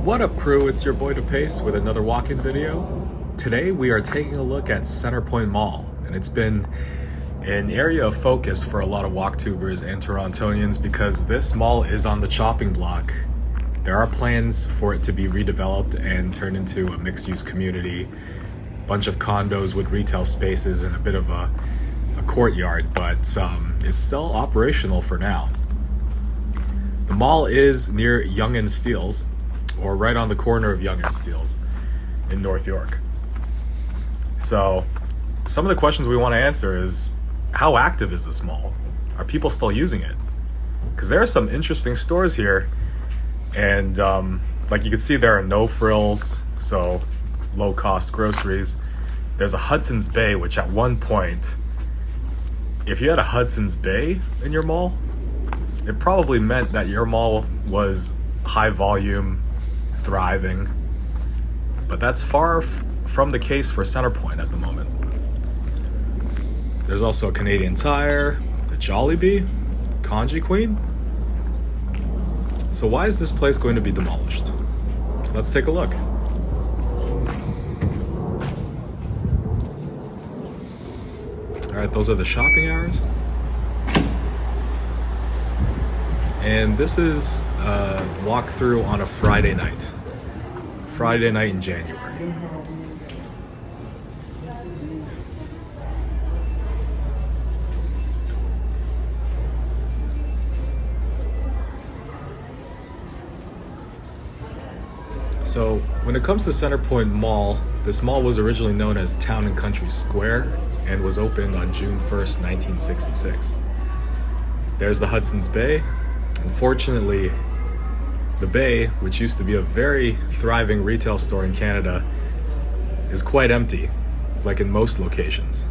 What up, crew? It's your boy DePace with another walk-in video. Today we are taking a look at Centerpoint Mall, and it's been an area of focus for a lot of walktubers and Torontonians because this mall is on the chopping block. There are plans for it to be redeveloped and turned into a mixed-use community, bunch of condos with retail spaces and a bit of a courtyard, but it's still operational for now. The mall is near Yonge and Steeles, or right on the corner of Yonge and Steeles in North York. So some of the questions we want to answer is, how active is this mall? Are people still using it? Because there are some interesting stores here, and like you can see, there are no frills, so low cost groceries. There's a Hudson's Bay, which at one point, if you had a Hudson's Bay in your mall, it probably meant that your mall was high volume, thriving, but that's far from the case for Centerpoint at the moment. There's also a Canadian Tire, a Jollibee, Kanji Queen. So why is this place going to be demolished? Let's take a look. All right, those are the shopping hours. And this is a walkthrough on a Friday night in January. So when it comes to Centerpoint Mall, this mall was originally known as Town and Country Square and was opened on June 1st, 1966. There's the Hudson's Bay. Unfortunately, the Bay, which used to be a very thriving retail store in Canada, is quite empty, like in most locations.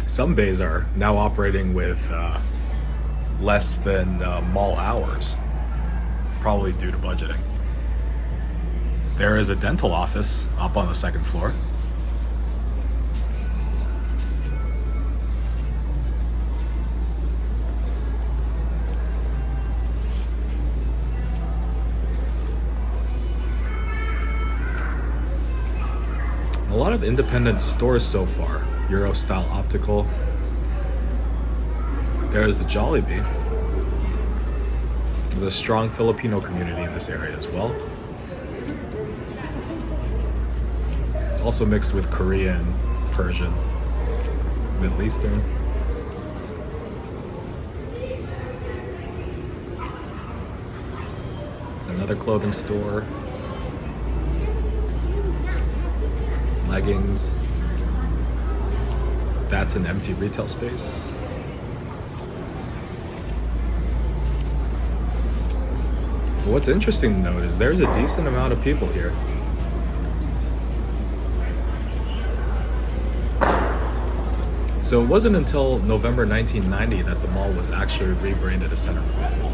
Some bays are now operating with less than mall hours, probably due to budgeting. There is a dental office up on the second floor. A lot of independent stores so far. Euro-style optical. There's the Jollibee. There's a strong Filipino community in this area as well. Also mixed with Korean, Persian, Middle Eastern. There's another clothing store. Leggings. That's an empty retail space. What's interesting to note is there's a decent amount of people here. So it wasn't until November 1990 that the mall was actually rebranded as Centerpoint Mall.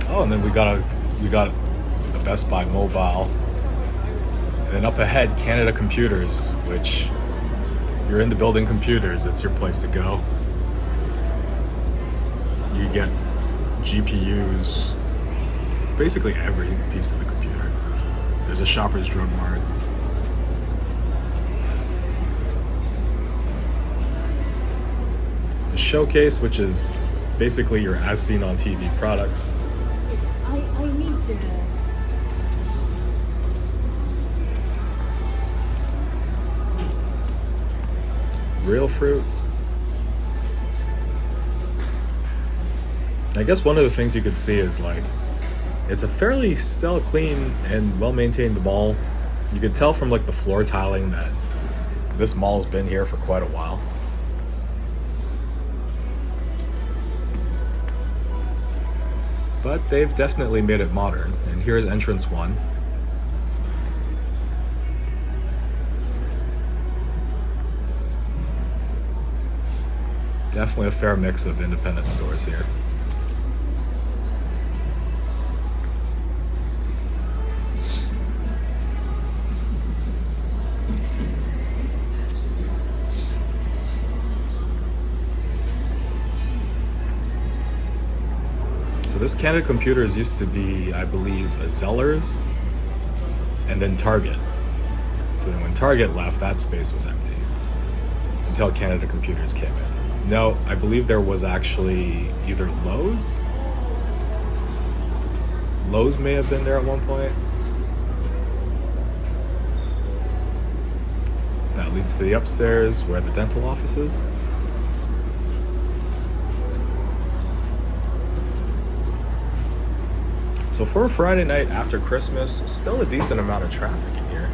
Oh, and then we got the Best Buy Mobile, and then up ahead, Canada Computers, which if you're into building computers, it's your place to go. You get GPUs, basically every piece of the computer. There's a Shoppers Drug Mart. The Showcase, which is basically your as seen on TV products. I need the... Real fruit. I guess one of the things you could see is like, it's a fairly still clean and well-maintained mall. You could tell from like the floor tiling that this mall's been here for quite a while. But they've definitely made it modern, and here's entrance 1. Definitely a fair mix of independent stores here. So this Canada Computers used to be, I believe, a Zellers and then Target. So then when Target left, that space was empty until Canada Computers came in. No, I believe there was actually either Lowe's. Lowe's may have been there at one point. That leads to the upstairs where the dental office is. So for a Friday night after Christmas, still a decent amount of traffic in here.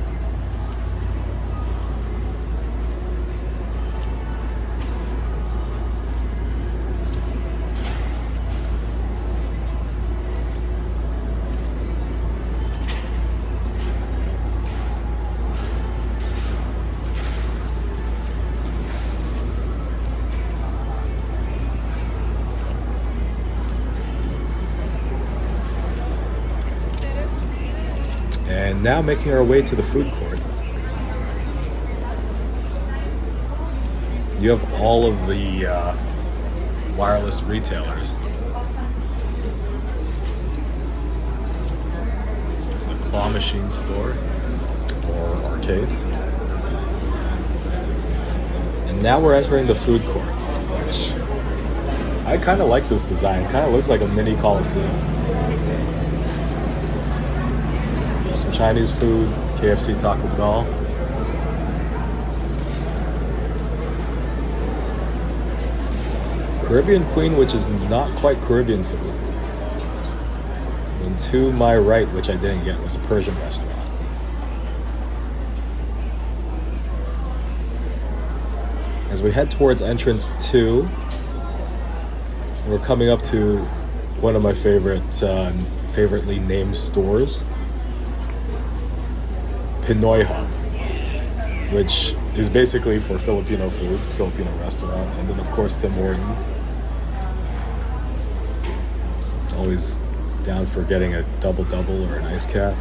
And now making our way to the food court. You have all of the wireless retailers. There's a claw machine store or arcade. And now we're entering the food court, which I kind of like this design. Kind of looks like a mini Coliseum. Some Chinese food, KFC, Taco Bell. Caribbean Queen, which is not quite Caribbean food. And to my right, which I didn't get, was a Persian restaurant. As we head towards entrance 2, we're coming up to one of my favoritely named stores. Pinoy Hub, which is basically for Filipino food, Filipino restaurant, and then of course Tim Hortons. Always down for getting a double-double or an ice cap.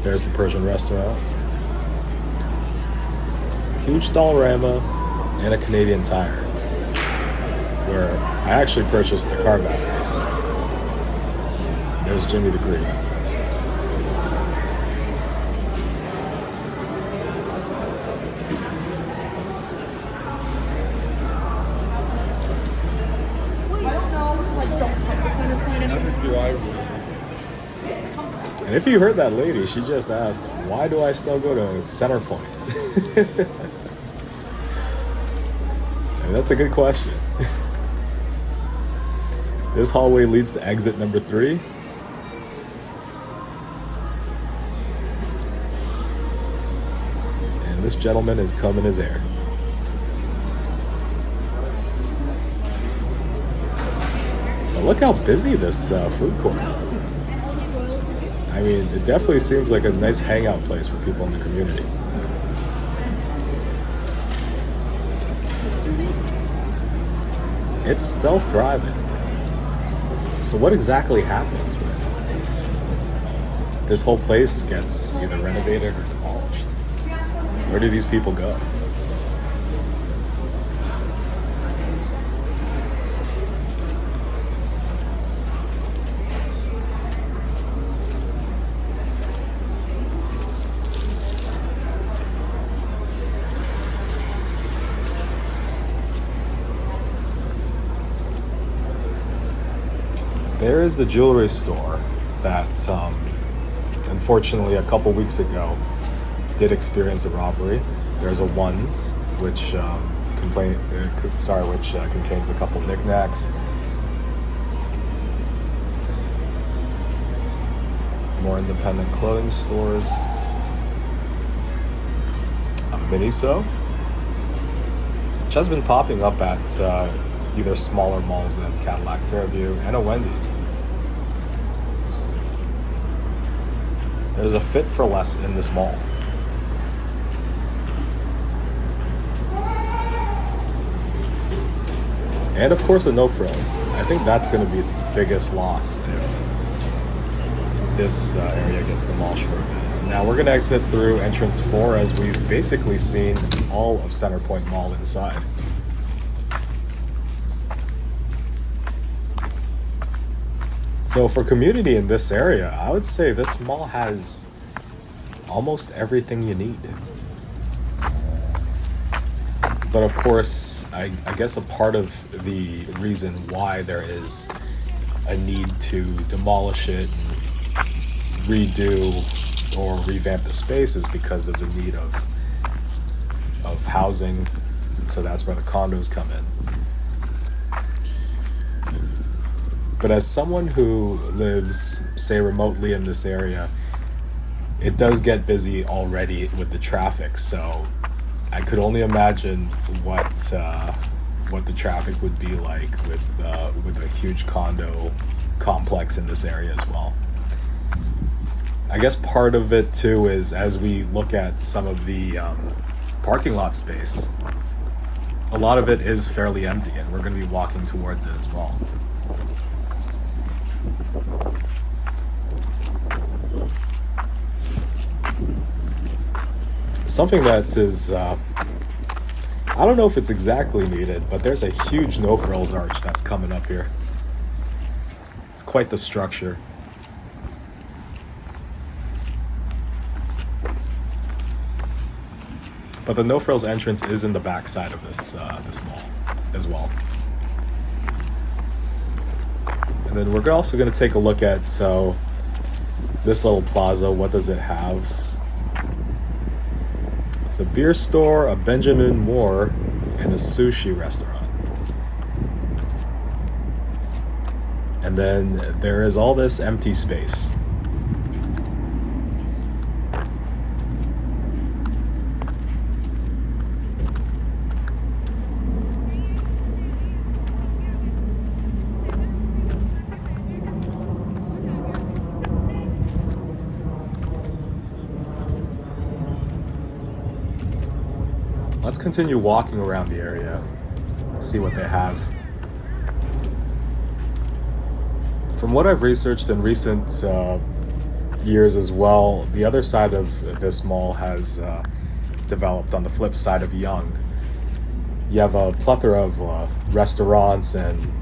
There's the Persian restaurant. Huge Dollarama and a Canadian Tire, where I actually purchased the car battery, so there's Jimmy the Greek. And if you heard that lady, she just asked, why do I still go to Centerpoint? I mean, that's a good question. This hallway leads to exit number 3. And this gentleman is combing his hair. But look how busy this food court is. I mean, it definitely seems like a nice hangout place for people in the community. It's still thriving. So what exactly happens when this whole place gets either renovated or demolished? Where do these people go? There is the jewelry store that, unfortunately, a couple weeks ago did experience a robbery. There's a Ones, which contains a couple knickknacks. More independent clothing stores. A Miniso, which has been popping up at either smaller malls than Cadillac Fairview, and a Wendy's. There's a Fit for Less in this mall. And of course a No Frills. I think that's going to be the biggest loss if this area gets demolished for a bit. Now we're going to exit through entrance 4 as we've basically seen all of Centerpoint Mall inside. So for community in this area, I would say this mall has almost everything you need. But of course, I guess a part of the reason why there is a need to demolish it, redo, or revamp the space is because of the need of housing. So that's where the condos come in. But as someone who lives, say, remotely in this area, it does get busy already with the traffic. So I could only imagine what the traffic would be like with a huge condo complex in this area as well. I guess part of it too is as we look at some of the parking lot space, a lot of it is fairly empty, and we're going to be walking towards it as well. Something that is, I don't know if it's exactly needed, but there's a huge no-frills arch that's coming up here. It's quite the structure. But the no-frills entrance is in the back side of this mall as well. And then we're also going to take a look at this little plaza. What does it have? It's a beer store, a Benjamin Moore, and a sushi restaurant. And then there is all this empty space. Let's continue walking around the area, see what they have. From what I've researched in recent years as well, the other side of this mall has developed on the flip side of Yonge. You have a plethora of restaurants and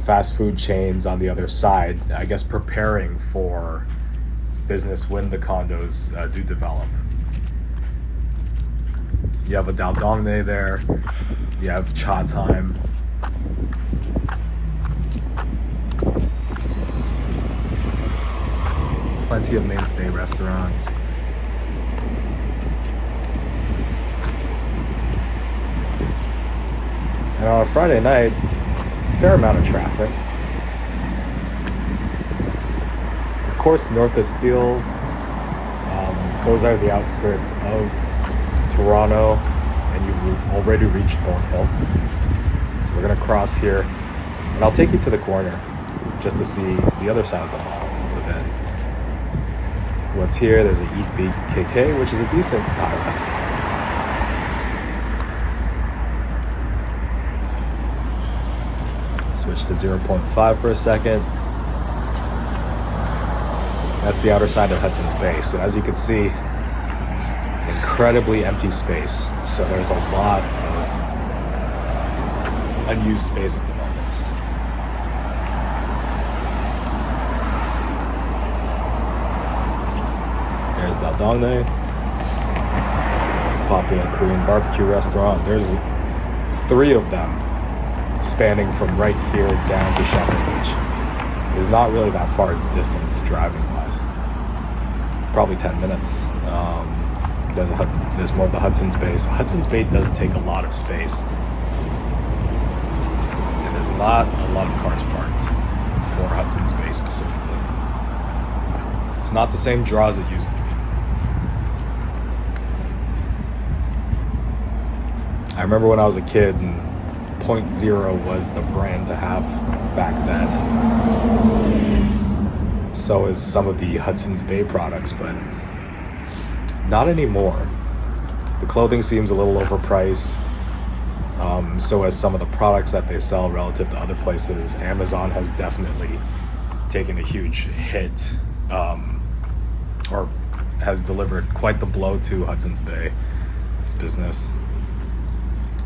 fast food chains on the other side, I guess preparing for business when the condos do develop. You have a Daldongne there, you have Cha Time. Plenty of mainstay restaurants. And on a Friday night, fair amount of traffic. Of course, north of Steeles, those are the outskirts of Toronto, and you've already reached Thornhill. So we're gonna cross here, and I'll take you to the corner just to see the other side of the mall. But then, what's here? There's a Eat Beat KK, which is a decent Thai restaurant. Switch to 0.5 for a second. That's the outer side of Hudson's Bay. So as you can see, incredibly empty space. So there's a lot of unused space at the moment. There's Daldongne, popular Korean barbecue restaurant. There's 3 of them spanning from right here down to Shepherd, which is not really that far distance driving wise. Probably 10 minutes. There's more of the Hudson's Bay. So Hudson's Bay does take a lot of space. And there's not a lot of cars parked for Hudson's Bay specifically. It's not the same draw as it used to be. I remember when I was a kid and Point Zero was the brand to have back then. And so is some of the Hudson's Bay products, but not anymore. The clothing seems a little overpriced. So as some of the products that they sell relative to other places. Amazon has definitely taken a huge hit, or has delivered quite the blow to Hudson's Bay, this business.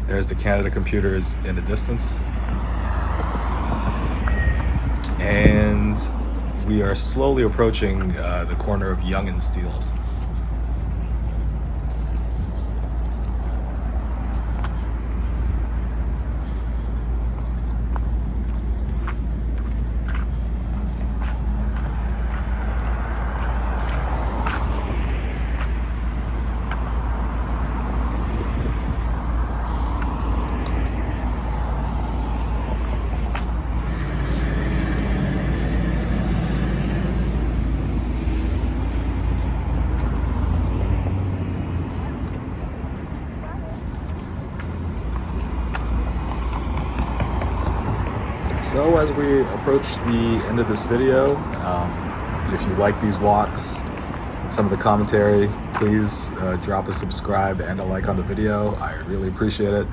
There's the Canada Computers in the distance. And we are slowly approaching the corner of Yonge and Steeles. So as we approach the end of this video, if you like these walks and some of the commentary, please drop a subscribe and a like on the video. I really appreciate it.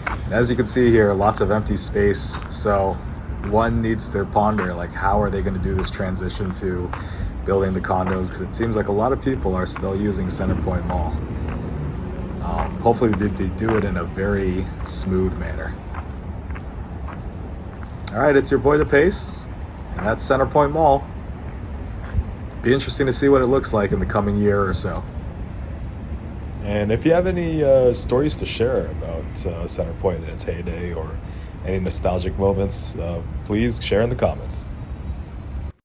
And as you can see here, lots of empty space. So one needs to ponder, like, how are they going to do this transition to building the condos? Because it seems like a lot of people are still using Centerpoint Mall. Hopefully they do it in a very smooth manner. All right, it's your boy to Pace, and that's Centerpoint Mall. Be interesting to see what it looks like in the coming year or so. And if you have any stories to share about Centerpoint in its heyday or any nostalgic moments, please share in the comments.